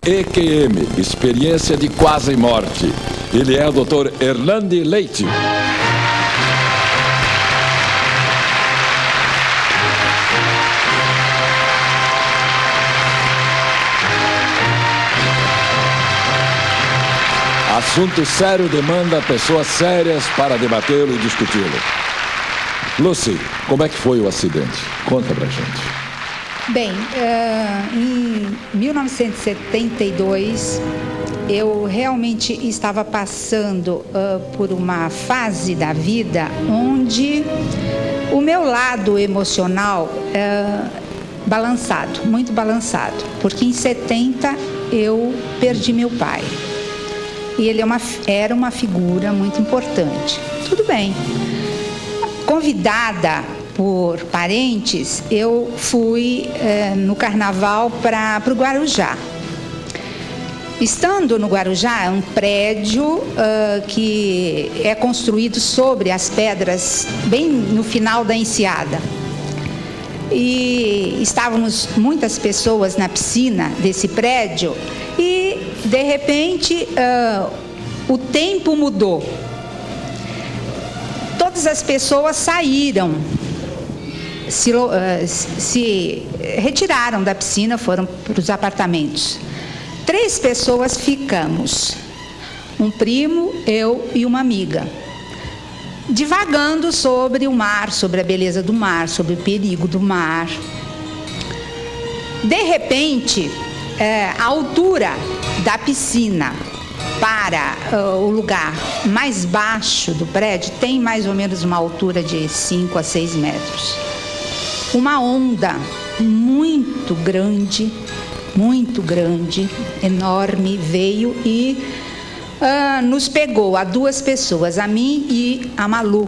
EQM, experiência de quase morte. Ele é o Dr. Erlandi Leite. Assunto sério demanda pessoas sérias para debatê-lo e discuti-lo. Lucy, como é que foi o acidente? Conta pra gente. Bem, em 1972, eu realmente estava passando por uma fase da vida onde o meu lado emocional balançado, muito balançado, porque em 70 eu perdi meu pai. E ele era uma figura muito importante. Tudo bem. Convidada por parentes, eu fui no carnaval para o Guarujá. Estando no Guarujá, é um prédio que é construído sobre as pedras, bem no final da enseada. E estávamos muitas pessoas na piscina desse prédio e, de repente, o tempo mudou. Todas as pessoas saíram, se retiraram da piscina, foram para os apartamentos. 3 pessoas ficamos, um primo, eu e uma amiga, divagando sobre o mar, sobre a beleza do mar, sobre o perigo do mar. De repente, a altura da piscina para o lugar mais baixo do prédio tem mais ou menos uma altura de 5 a 6 metros. Uma onda muito grande, enorme, veio e nos pegou a 2 pessoas, a mim e a Malu.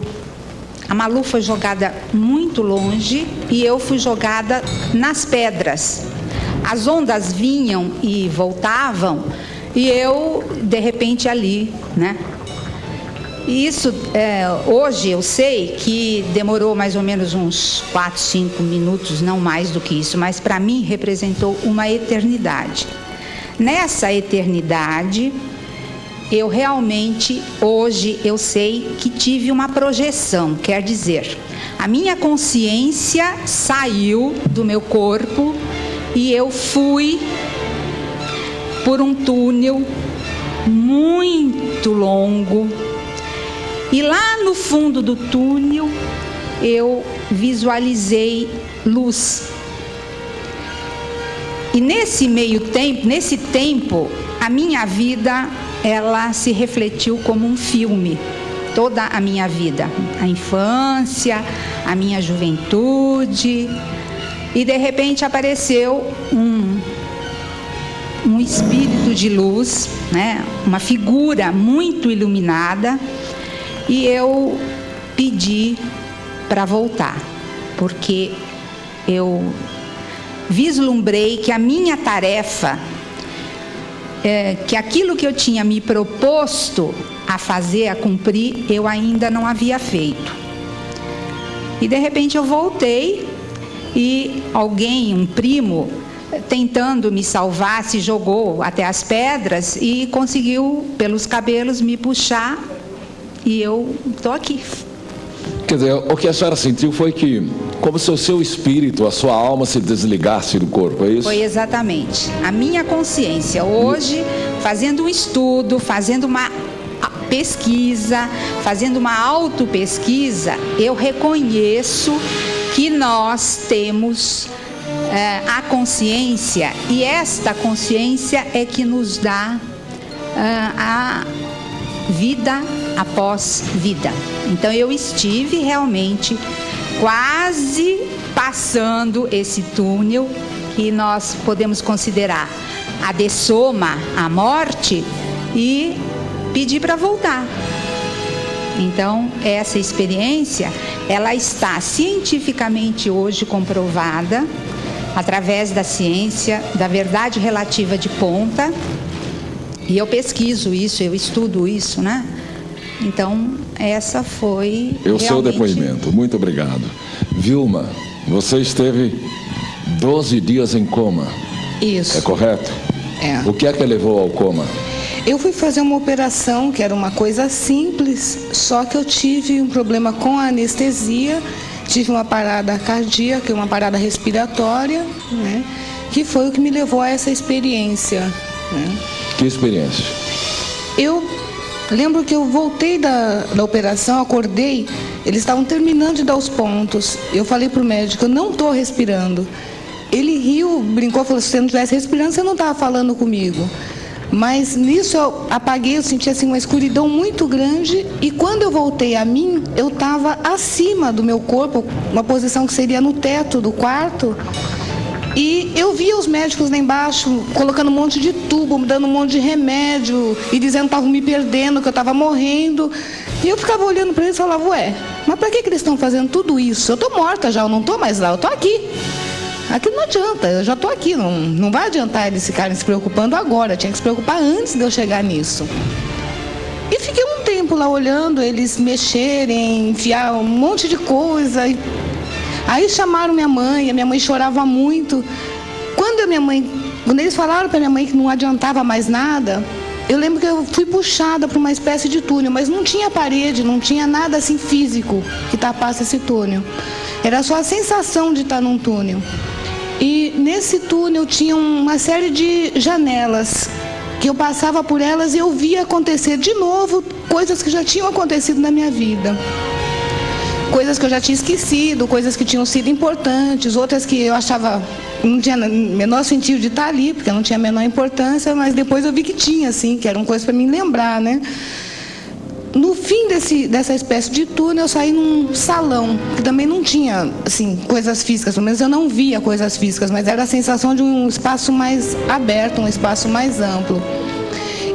A Malu foi jogada muito longe e eu fui jogada nas pedras. As ondas vinham e voltavam e eu, de repente, ali, né? E isso, hoje eu sei que demorou mais ou menos uns 4, 5 minutos, não mais do que isso, mas para mim representou uma eternidade. Nessa eternidade, eu realmente, hoje, eu sei que tive uma projeção, quer dizer, a minha consciência saiu do meu corpo e eu fui por um túnel muito longo. E lá no fundo do túnel, eu visualizei luz. E nesse tempo, a minha vida, ela se refletiu como um filme. Toda a minha vida, a infância, a minha juventude. E de repente apareceu um espírito de luz, né? Uma figura muito iluminada. E eu pedi para voltar, porque eu vislumbrei que a minha tarefa, que aquilo que eu tinha me proposto a fazer, a cumprir, eu ainda não havia feito. E de repente eu voltei e alguém, um primo, tentando me salvar, se jogou até as pedras e conseguiu, pelos cabelos, me puxar. E eu estou aqui. Quer dizer, o que a senhora sentiu foi que, como se o seu espírito, a sua alma se desligasse do corpo, é isso? Foi exatamente. A minha consciência, hoje, fazendo um estudo, fazendo uma pesquisa, fazendo uma autopesquisa, eu reconheço que nós temos a consciência, e esta consciência é que nos dá a vida após vida. Então eu estive realmente quase passando esse túnel que nós podemos considerar a dessoma, a morte, e pedir para voltar. Então essa experiência, ela está cientificamente hoje comprovada através da ciência, da verdade relativa de ponta. E eu pesquiso isso, eu estudo isso, né? Então, essa foi o seu depoimento. Muito obrigado. Vilma, você esteve 12 dias em coma. Isso. É correto? O que é que levou ao coma? Eu fui fazer uma operação que era uma coisa simples, só que eu tive um problema com a anestesia, tive uma parada cardíaca, uma parada respiratória, né, que foi o que me levou a essa experiência. Né. Que experiência? Eu lembro que eu voltei da operação, acordei, eles estavam terminando de dar os pontos. Eu falei para o médico, eu não estou respirando. Ele riu, brincou, falou, se você não estivesse respirando, você não estava falando comigo. Mas nisso eu apaguei, eu senti assim uma escuridão muito grande e quando eu voltei a mim, eu estava acima do meu corpo, uma posição que seria no teto do quarto, e eu via os médicos lá embaixo colocando um monte de tubo, me dando um monte de remédio e dizendo que estavam me perdendo, que eu estava morrendo. E eu ficava olhando para eles e falava, ué, mas para que eles estão fazendo tudo isso? Eu estou morta já, eu não estou mais lá, eu estou aqui. Aqui não adianta, eu já estou aqui, não vai adiantar eles ficarem se preocupando agora, tinha que se preocupar antes de eu chegar nisso. E fiquei um tempo lá olhando eles mexerem, enfiar um monte de coisa. Aí chamaram minha mãe, a minha mãe chorava muito. Quando eles falaram para minha mãe que não adiantava mais nada, eu lembro que eu fui puxada para uma espécie de túnel, mas não tinha parede, não tinha nada assim físico que tapasse esse túnel. Era só a sensação de estar num túnel. E nesse túnel tinha uma série de janelas, que eu passava por elas e eu via acontecer de novo coisas que já tinham acontecido na minha vida. Coisas que eu já tinha esquecido, coisas que tinham sido importantes, outras que eu achava, não tinha menor sentido de estar ali, porque não tinha a menor importância, mas depois eu vi que tinha, assim, que eram coisas para me lembrar, né? No fim dessa espécie de túnel, eu saí num salão, que também não tinha, assim, coisas físicas, pelo menos eu não via coisas físicas, mas era a sensação de um espaço mais aberto, um espaço mais amplo.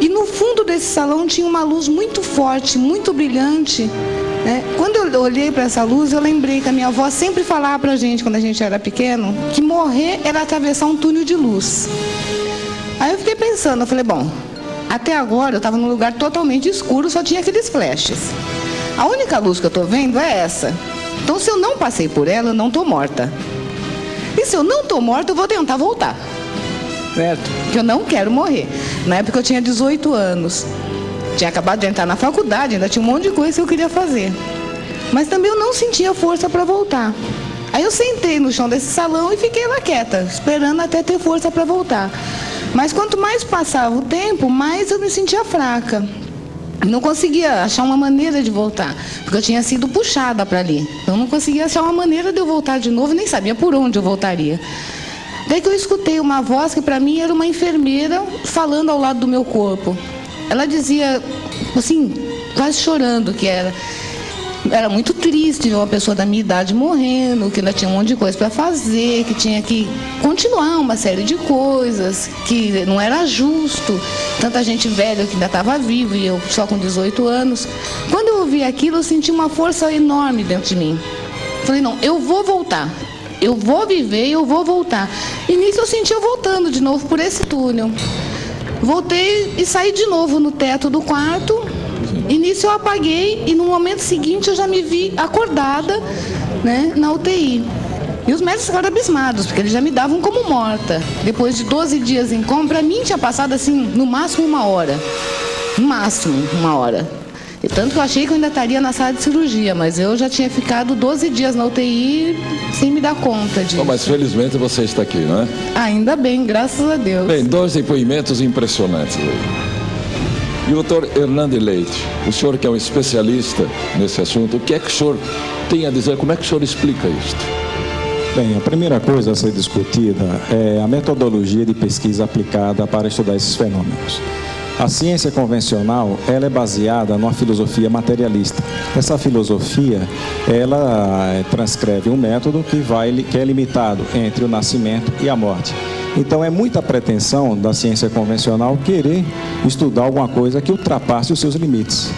E no fundo desse salão tinha uma luz muito forte, muito brilhante, né? Quando eu olhei para essa luz, eu lembrei que a minha avó sempre falava para a gente, quando a gente era pequeno, que morrer era atravessar um túnel de luz. Aí eu fiquei pensando, eu falei, bom, até agora eu estava num lugar totalmente escuro, só tinha aqueles flashes. A única luz que eu estou vendo é essa. Então, se eu não passei por ela, eu não estou morta. E se eu não estou morta, eu vou tentar voltar. Certo? Porque eu não quero morrer. Na época eu tinha 18 anos. Tinha acabado de entrar na faculdade, ainda tinha um monte de coisa que eu queria fazer. Mas também eu não sentia força para voltar. Aí eu sentei no chão desse salão e fiquei lá quieta, esperando até ter força para voltar. Mas quanto mais passava o tempo, mais eu me sentia fraca. Não conseguia achar uma maneira de voltar, porque eu tinha sido puxada para ali. Eu não conseguia achar uma maneira de eu voltar de novo, nem sabia por onde eu voltaria. Daí que eu escutei uma voz que para mim era uma enfermeira falando ao lado do meu corpo. Ela dizia, assim, quase chorando, que era muito triste ver uma pessoa da minha idade morrendo, que ainda tinha um monte de coisa para fazer, que tinha que continuar uma série de coisas, que não era justo, tanta gente velha que ainda estava viva e eu só com 18 anos. Quando eu ouvi aquilo, eu senti uma força enorme dentro de mim. Falei, não, eu vou voltar, eu vou viver e eu vou voltar. E nisso eu senti eu voltando de novo por esse túnel. Voltei e saí de novo no teto do quarto. E nisso eu apaguei e no momento seguinte eu já me vi acordada, né, na UTI. E os médicos ficaram abismados, porque eles já me davam como morta. Depois de 12 dias em coma, para mim tinha passado assim, no máximo 1 hora. No máximo 1 hora. E tanto que eu achei que eu ainda estaria na sala de cirurgia, mas eu já tinha ficado 12 dias na UTI sem me dar conta disso. Mas felizmente você está aqui, não é? Ainda bem, graças a Deus. Bem, 2 depoimentos impressionantes. E o doutor Hernando Leite, o senhor que é um especialista nesse assunto, o que é que o senhor tem a dizer? Como é que o senhor explica isto? Bem, a primeira coisa a ser discutida é a metodologia de pesquisa aplicada para estudar esses fenômenos. A ciência convencional, ela é baseada numa filosofia materialista. Essa filosofia, ela transcreve um método que é limitado entre o nascimento e a morte. Então é muita pretensão da ciência convencional querer estudar alguma coisa que ultrapasse os seus limites.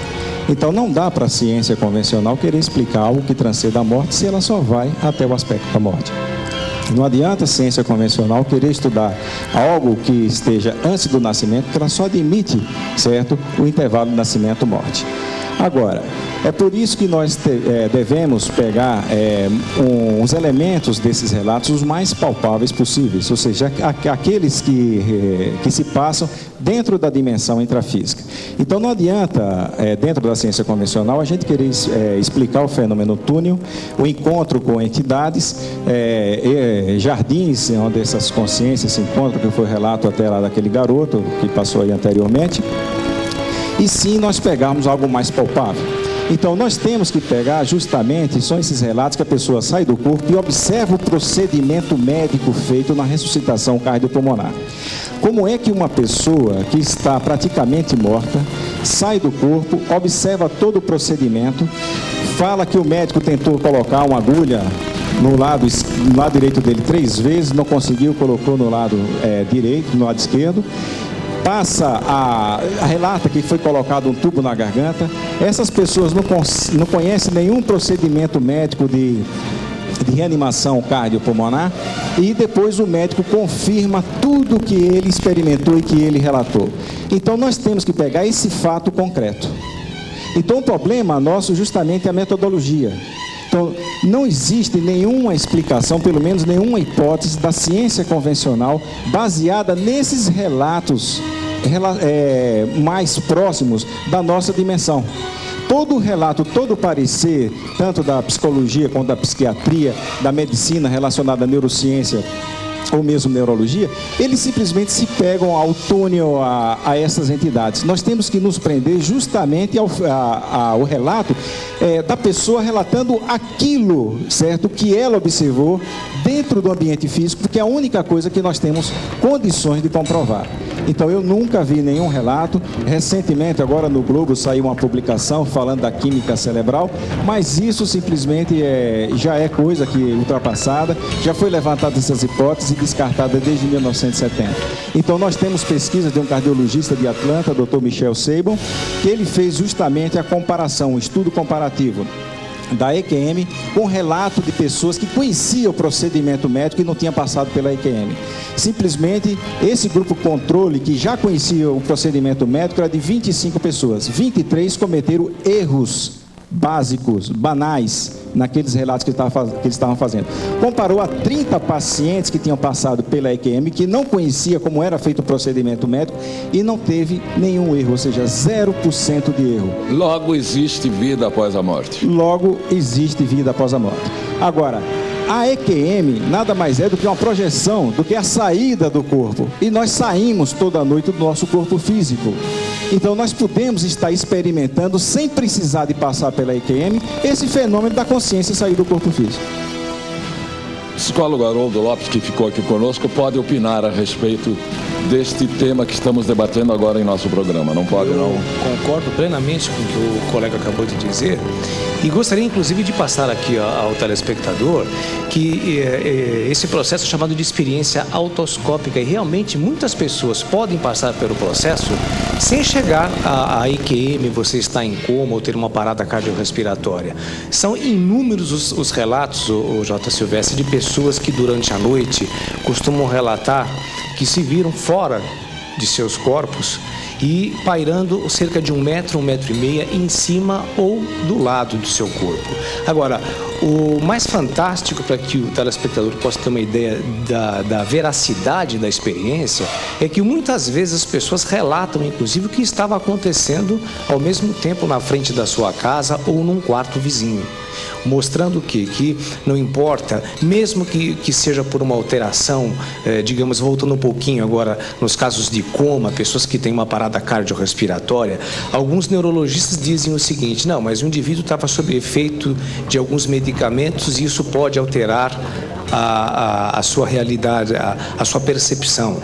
Então não dá para a ciência convencional querer explicar algo que transcenda a morte se ela só vai até o aspecto da morte. Não adianta a ciência convencional querer estudar algo que esteja antes do nascimento, porque ela só admite, certo, o intervalo de nascimento e morte. Agora, é por isso que nós devemos pegar os elementos desses relatos os mais palpáveis possíveis, ou seja, aqueles que se passam dentro da dimensão intrafísica. Então, não adianta, dentro da ciência convencional, a gente querer explicar o fenômeno túnel, o encontro com entidades, jardins onde essas consciências se encontram, que foi o relato até lá daquele garoto que passou aí anteriormente, e sim nós pegarmos algo mais palpável. Então, nós temos que pegar justamente, são esses relatos que a pessoa sai do corpo e observa o procedimento médico feito na ressuscitação cardiopulmonar. Como é que uma pessoa que está praticamente morta, sai do corpo, observa todo o procedimento, fala que o médico tentou colocar uma agulha no lado direito dele 3 vezes, não conseguiu, colocou no lado direito, no lado esquerdo, relata que foi colocado um tubo na garganta. Essas pessoas não conhecem nenhum procedimento médico de reanimação cardiopulmonar, e depois o médico confirma tudo o que ele experimentou e que ele relatou. Então nós temos que pegar esse fato concreto. Então o problema nosso justamente é a metodologia. Então, não existe nenhuma explicação, pelo menos nenhuma hipótese da ciência convencional baseada nesses relatos mais próximos da nossa dimensão. Todo relato, todo parecer, tanto da psicologia quanto da psiquiatria, da medicina relacionada à neurociência ou mesmo neurologia, eles simplesmente se pegam ao túnel a essas entidades. Nós temos que nos prender justamente ao relato da pessoa relatando aquilo, certo, que ela observou dentro do ambiente físico, porque é a única coisa que nós temos condições de comprovar. Então, eu nunca vi nenhum relato. Recentemente, agora no Globo, saiu uma publicação falando da química cerebral, mas isso simplesmente já é coisa que ultrapassada, já foi levantada essas hipóteses e descartada desde 1970. Então, nós temos pesquisa de um cardiologista de Atlanta, Dr. Michel Sabon, que ele fez justamente a comparação, um estudo comparativo da EQM com relato de pessoas que conheciam o procedimento médico e não tinham passado pela EQM. Simplesmente, esse grupo controle, que já conhecia o procedimento médico, era de 25 pessoas. 23 cometeram erros básicos, banais, naqueles relatos que eles estavam fazendo. Comparou a 30 pacientes que tinham passado pela EQM, que não conhecia como era feito o procedimento médico e não teve nenhum erro, ou seja, 0% de erro. Logo existe vida após a morte. Logo existe vida após a morte. Agora, a EQM nada mais é do que uma projeção, do que a saída do corpo. E nós saímos toda noite do nosso corpo físico. Então nós podemos estar experimentando, sem precisar de passar pela EQM, esse fenômeno da consciência sair do corpo físico. O psicólogo Haroldo Lopes, que ficou aqui conosco, pode opinar a respeito deste tema que estamos debatendo agora em nosso programa, não pode, não? Concordo plenamente com o que o colega acabou de dizer e gostaria inclusive de passar aqui ao telespectador que esse processo é chamado de experiência autoscópica, e realmente muitas pessoas podem passar pelo processo sem chegar à EQM, você está em coma ou ter uma parada cardiorrespiratória. São inúmeros os relatos, o J. Silvestre, de pessoas que durante a noite costumam relatar que se viram fora de seus corpos e pairando cerca de 1 metro, 1,5 metros em cima ou do lado do seu corpo. Agora, o mais fantástico, para que o telespectador possa ter uma ideia da veracidade da experiência, é que muitas vezes as pessoas relatam, inclusive, o que estava acontecendo ao mesmo tempo na frente da sua casa ou num quarto vizinho. Mostrando que não importa, mesmo que seja por uma alteração, digamos, voltando um pouquinho agora nos casos de coma, pessoas que têm uma parada cardiorrespiratória, alguns neurologistas dizem o seguinte: não, mas o indivíduo estava sob efeito de alguns medicamentos e isso pode alterar a sua realidade, a sua percepção.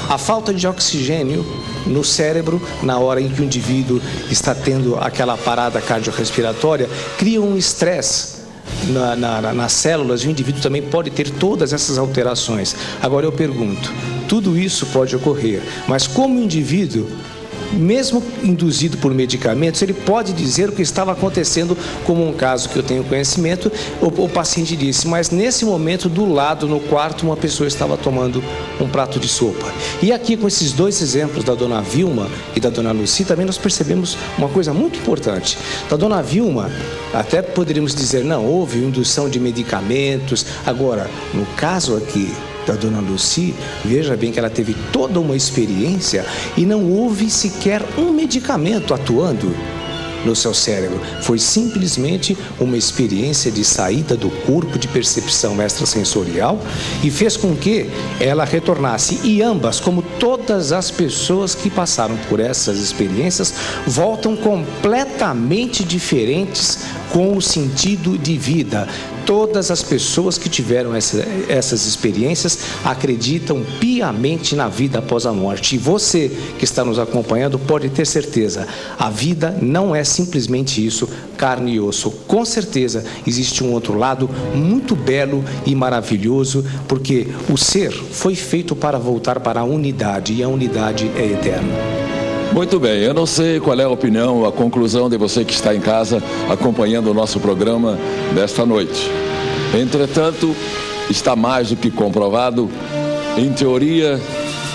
A falta de oxigênio no cérebro, na hora em que o indivíduo está tendo aquela parada cardiorrespiratória, cria um estresse nas células, e o indivíduo também pode ter todas essas alterações. Agora eu pergunto, tudo isso pode ocorrer, mas como o indivíduo mesmo induzido por medicamentos, ele pode dizer o que estava acontecendo, como um caso que eu tenho conhecimento, o paciente disse, mas nesse momento, do lado, no quarto, uma pessoa estava tomando um prato de sopa. E aqui, com esses dois exemplos da dona Vilma e da dona Lucy, também nós percebemos uma coisa muito importante. Da dona Vilma, até poderíamos dizer, não, houve indução de medicamentos. Agora, no caso aqui da dona Lucy, veja bem que ela teve toda uma experiência e não houve sequer um medicamento atuando no seu cérebro. Foi simplesmente uma experiência de saída do corpo, de percepção extrasensorial, e fez com que ela retornasse. E ambas, como todas as pessoas que passaram por essas experiências, voltam completamente diferentes com o sentido de vida. Todas as pessoas que tiveram essas experiências acreditam piamente na vida após a morte. E você que está nos acompanhando pode ter certeza, a vida não é simplesmente isso, carne e osso. Com certeza existe um outro lado muito belo e maravilhoso, porque o ser foi feito para voltar para a unidade, e a unidade é eterna. Muito bem, eu não sei qual é a opinião, a conclusão de você que está em casa acompanhando o nosso programa desta noite. Entretanto, está mais do que comprovado, em teoria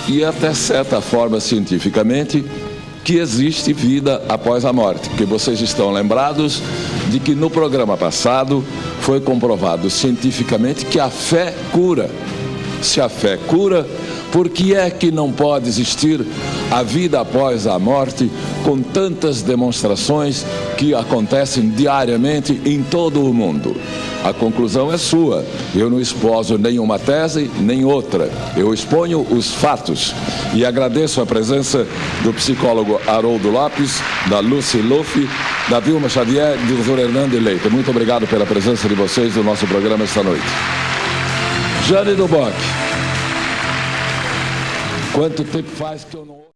e até certa forma cientificamente, que existe vida após a morte. Porque vocês estão lembrados de que no programa passado foi comprovado cientificamente que a fé cura. Se a fé cura, por que é que não pode existir a vida após a morte, com tantas demonstrações que acontecem diariamente em todo o mundo? A conclusão é sua. Eu não esposo nenhuma tese, nem outra. Eu exponho os fatos. E agradeço a presença do psicólogo Haroldo Lopes, da Lucy Luffy, da Vilma Xavier e do Dr. Hernando Leite. Muito obrigado pela presença de vocês no nosso programa esta noite. Jane Duboc. Quanto tempo faz que eu não...